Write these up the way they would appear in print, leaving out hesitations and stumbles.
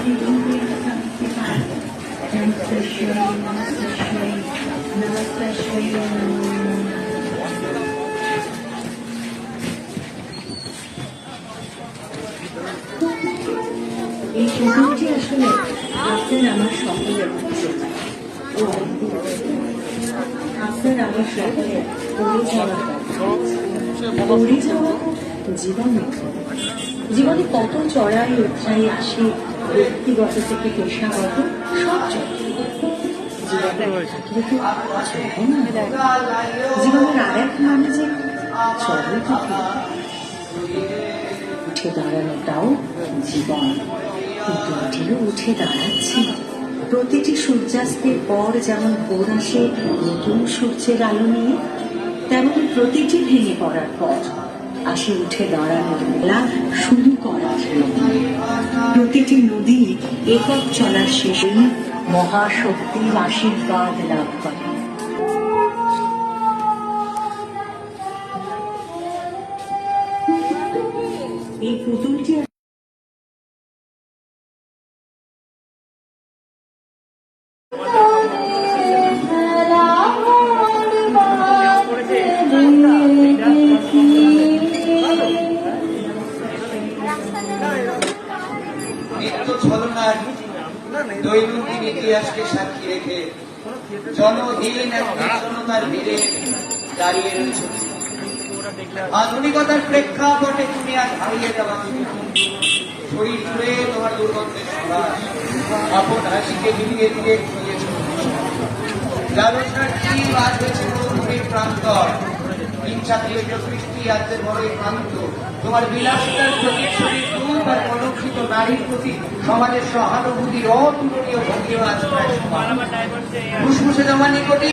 এই পুতুলটি আসলে আপনার আমার সকলের আপনার আমার সকলের পড়ে যাওয়া জীবনে কত চড়াই উৎসাহী আসে, ব্যক্তিগত থেকে পেশাগত সব জীবনের আর এক মানে যে চড়াই উঠে দাঁড়ানোটাও জীবন, কিন্তু এটিও উঠে দাঁড়াচ্ছে। প্রতিটি সূর্যাস্তের পর যেমন ভোর আসে নতুন সূর্যের আলো নিয়ে, তেমন প্রতিটি ভেঙে পড়ার পর আসে উঠে দাঁড়ানোর মেলা শুরু করার। প্রতিটি নদী একক চলার শেষে মহাশক্তির আশীর্বাদ লাভ করে। এই পুতুলটি দৈনন্দিন ইতিহাসকে সাক্ষী রেখে জনহীন এক নির্জনতার ভিড়ে দাঁড়িয়ে রয়েছে। আধুনিকতার প্রেক্ষাপটে তুমি আজ হারিয়ে যাওয়া শরীর জুড়ে তোমার দুর্গন্ধের সুবাস, আপন হাসিকে ধীরে ধীরে খুঁজেছ। লালসার জীব আজ হয়েছে মরুভূমির প্রান্তর, হিংসাত্মক সৃষ্টি আজকে বড়ই ক্লান্ত। তোমার বিলাসিতার প্রতিচ্ছবি রূপ আর কলঙ্কিত নারীর প্রতি সমাজের সহানুভূতির অতুলনীয় ভঙ্গিও আজ প্রায় ফুসফুসে তোমার নিকটে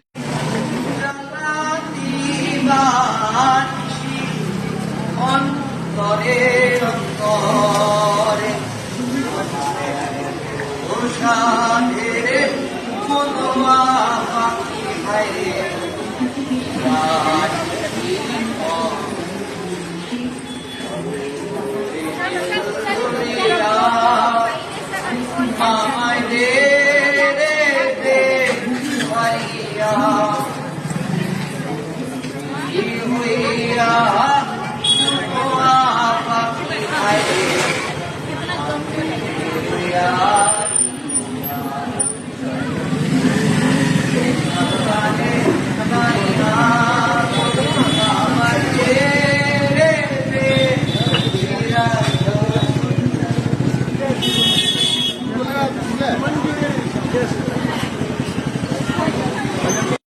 অন্তরে অন্তরে Yes.